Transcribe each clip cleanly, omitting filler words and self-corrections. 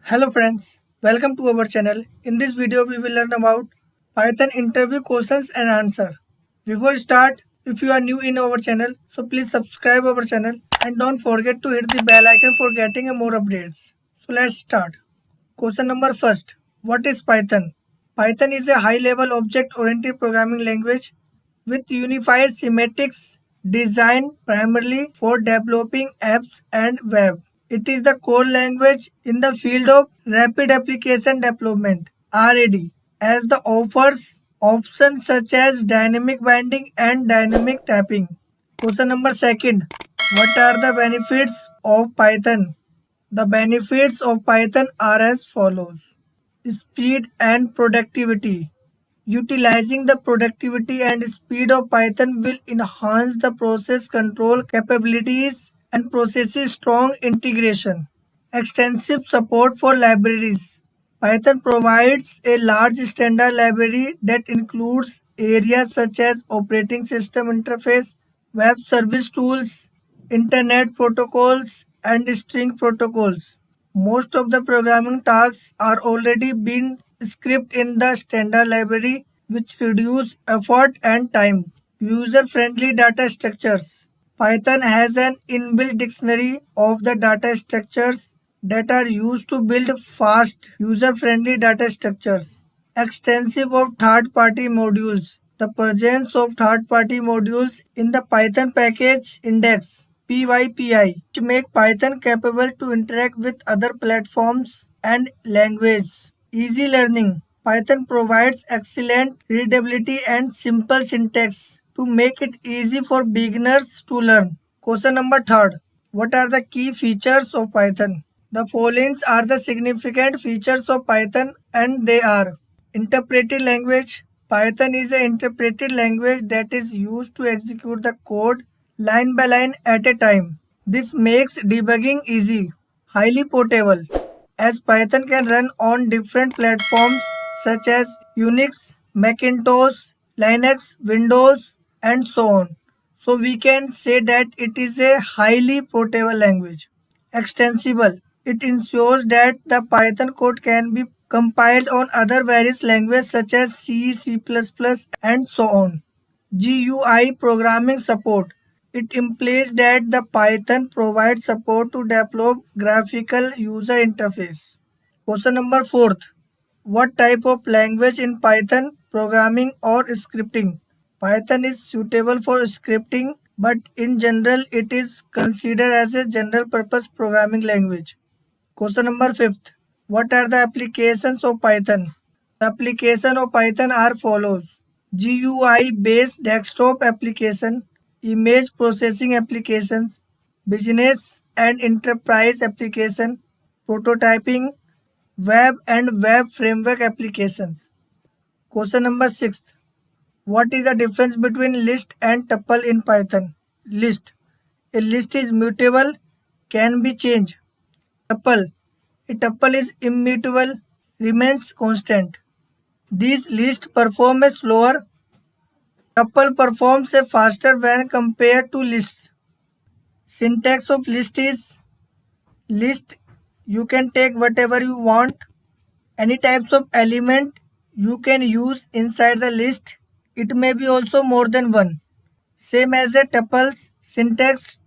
Hello friends, welcome to our channel. In this video we will learn about Python interview questions and answer. Before start, if you are new in our channel, so please subscribe our channel and don't forget to hit the bell icon for getting more updates. So let's start. Question number first. What is Python? Python is a high-level object-oriented programming language with unified semantics designed primarily for developing apps and web. It is the core language in the field of rapid application development (RAD), as the offers options such as dynamic binding and dynamic tapping. Question number second. What are the benefits of Python? The benefits of Python are as follows. Speed and productivity. Utilizing the productivity and speed of Python will enhance the process control capabilities and processes strong integration. Extensive support for libraries. Python provides a large standard library that includes areas such as operating system interface, web service tools, internet protocols, and string protocols. Most of the programming tasks are already being scripted in the standard library, which reduce effort and time. User-friendly data structures. Python has an inbuilt dictionary of the data structures that are used to build fast, user-friendly data structures. Extensive of third-party modules. The presence of third-party modules in the Python package index PYPI, which make Python capable to interact with other platforms and languages. Easy learning. Python provides excellent readability and simple syntax to make it easy for beginners to learn. Question number third. What are the key features of Python? The following are the significant features of Python, and they are: interpreted language. Python is an interpreted language that is used to execute the code line by line at a time. This makes debugging easy. Highly portable, as Python can run on different platforms such as Unix, Macintosh, Linux, Windows, and so on. So we can say that it is a highly portable language. Extensible. It ensures that the Python code can be compiled on other various languages such as C, C++, and so on. GUI programming support. It implies that the Python provides support to develop graphical user interface. Question number fourth. What type of language in Python programming or scripting? Python is suitable for scripting, but in general it is considered as a general purpose programming language. Question number fifth. What are the applications of Python? The application of Python are follows: GUI based desktop application, image processing applications, business and enterprise application, prototyping, web and web framework applications. Question number 6. What is the difference between list and tuple in Python? List. A list is mutable, can be changed. Tuple. A tuple is immutable, remains constant. These lists perform a slower. Tuple performs a faster when compared to lists. Syntax of list is: list, you can take whatever you want. Any types of element you can use inside the list. It may be also more than one. Same as a tuples. Syntax: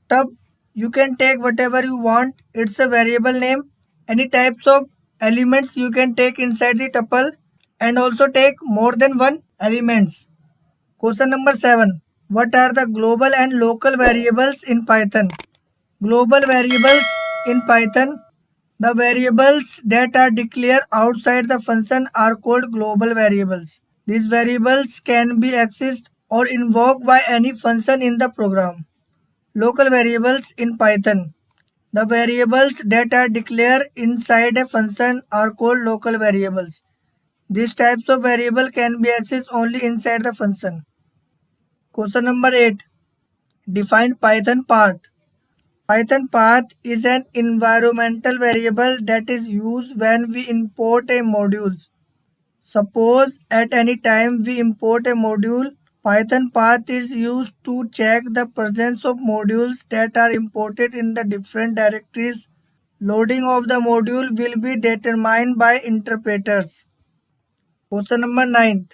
tub, you can take whatever you want. It's a variable name. Any types of elements you can take inside the tuple and also take more than one elements. Question number 7. What are the global and local variables in Python? Global variables in Python. The variables that are declared outside the function are called global variables. These variables can be accessed or invoked by any function in the program. Local variables in Python. The variables that are declared inside a function are called local variables. These types of variable can be accessed only inside the function. Question number 8. Define Python path. Python path is an environmental variable that is used when we import a module. Suppose at any time we import a module, Python path is used to check the presence of modules that are imported in the different directories Loading of the module will be determined by interpreters. Question number 9.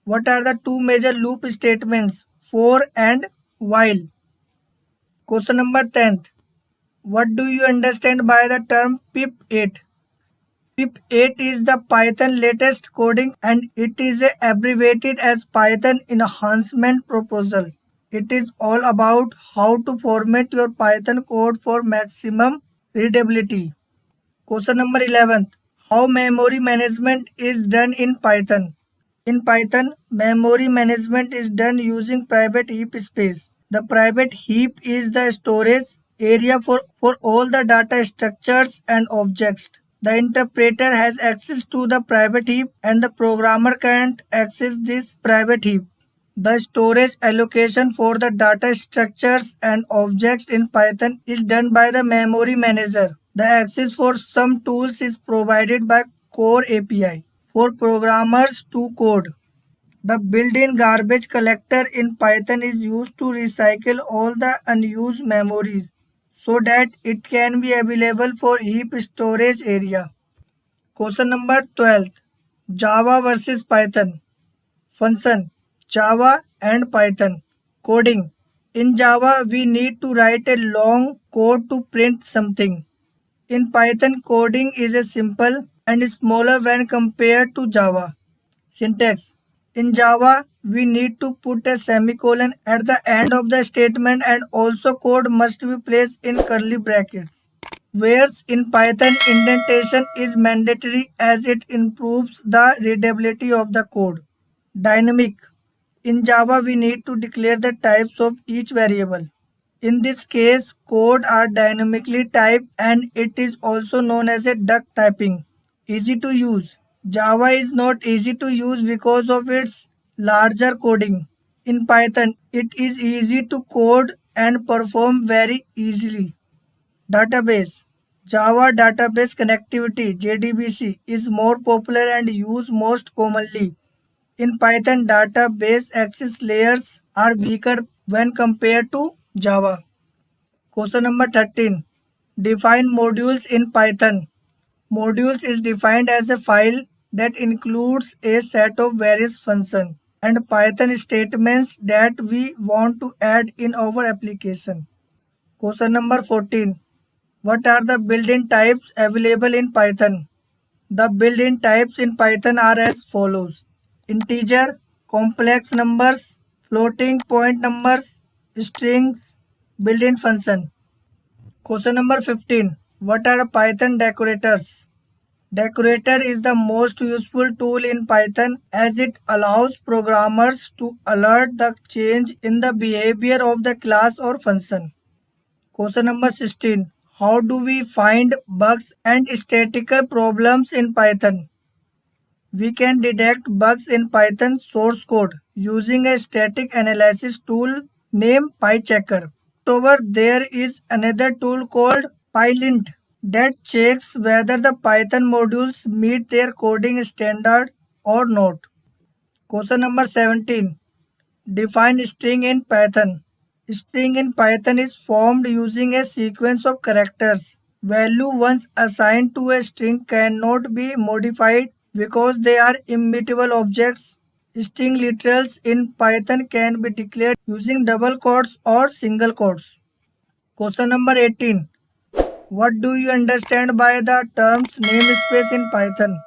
What are the two major loop statements, for and while? Question number 10. What do you understand by the term PIP8? PIP8 is the Python latest coding and it is abbreviated as Python Enhancement Proposal. It is all about how to format your Python code for maximum readability. Question number 11. How memory management is done in Python? In Python, memory management is done using private heap space. The private heap is the storage area for all the data structures and objects. The interpreter has access to the private heap and the programmer can't access this private heap. The storage allocation for the data structures and objects in Python is done by the memory manager. The access for some tools is provided by Core API for programmers to code. The built-in garbage collector in Python is used to recycle all the unused memories so that it can be available for heap storage area. Question number 12. Java versus Python. Function, Java and Python. Coding. In Java, we need to write a long code to print something. In Python, coding is a simple and smaller when compared to Java. Syntax. In Java, we need to put a semicolon at the end of the statement and also code must be placed in curly brackets. Whereas in Python, indentation is mandatory as it improves the readability of the code. Dynamic. In Java, we need to declare the types of each variable. In this case, code are dynamically typed and it is also known as a duck typing. Easy to use. Java is not easy to use because of its larger coding. In Python, it is easy to code and perform very easily. Database. Java Database Connectivity JDBC is more popular and used most commonly. In Python, database access layers are weaker when compared to Java. Question number 13. Define modules in Python. Modules is defined as a file that includes a set of various functions and Python statements that we want to add in our application. Question number 14. What are the built-in types available in Python? The built-in types in Python are as follows: integer, complex numbers, floating point numbers, strings, built-in function. Question number 15. What are Python decorators? Decorator is the most useful tool in Python as it allows programmers to alert the change in the behavior of the class or function. Question number 16. How do we find bugs and statistical problems in Python? We can detect bugs in Python source code using a static analysis tool named PyChecker. However, there is another tool called PyLint that checks whether the Python modules meet their coding standard or not. Question number 17. Define string in Python. String in Python is formed using a sequence of characters. Value once assigned to a string cannot be modified because they are immutable objects. String literals in Python can be declared using double quotes or single quotes. Question number 18. What do you understand by the terms namespace in Python?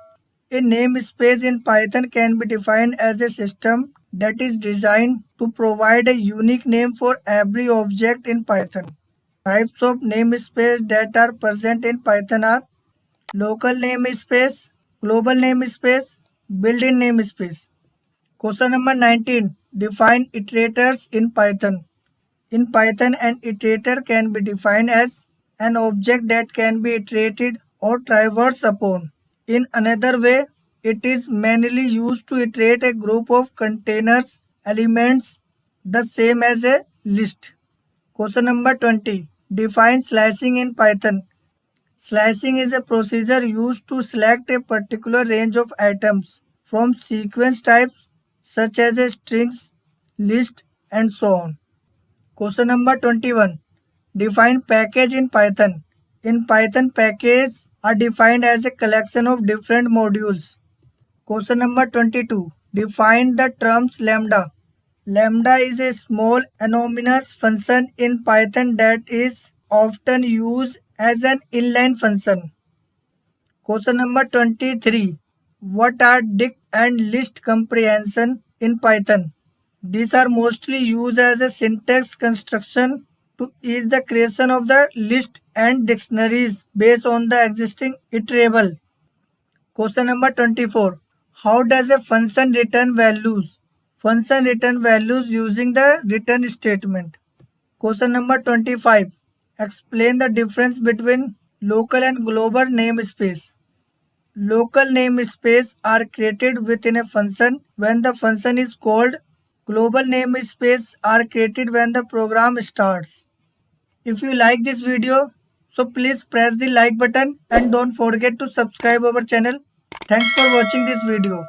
A namespace in Python can be defined as a system that is designed to provide a unique name for every object in Python. Types of namespace that are present in Python are local namespace, global namespace, built-in namespace. Question number 19. Define iterators in Python. In Python, an iterator can be defined as an object that can be iterated or traversed upon. In another way, it is mainly used to iterate a group of containers elements the same as a list. Question number 20. Define slicing in Python. Slicing is a procedure used to select a particular range of items from sequence types such as a strings, list, and so on. Question number 21. Define package in Python. in Python package are defined as a collection of different modules. Question number 22. Define the terms lambda. Lambda is a small anonymous function in Python that is often used as an inline function. Question number 23. What are dict and list comprehension in Python? These are mostly used as a syntax construction to ease the creation of the list and dictionaries based on the existing iterable. Question number 24. How does a function return values? Function return values using the return statement. Question number 25. Explain the difference between local and global namespace. Local namespace are created within a function when the function is called. Global namespace are created when the program starts. If you like this video, so please press the like button and don't forget to subscribe our channel. Thanks for watching this video.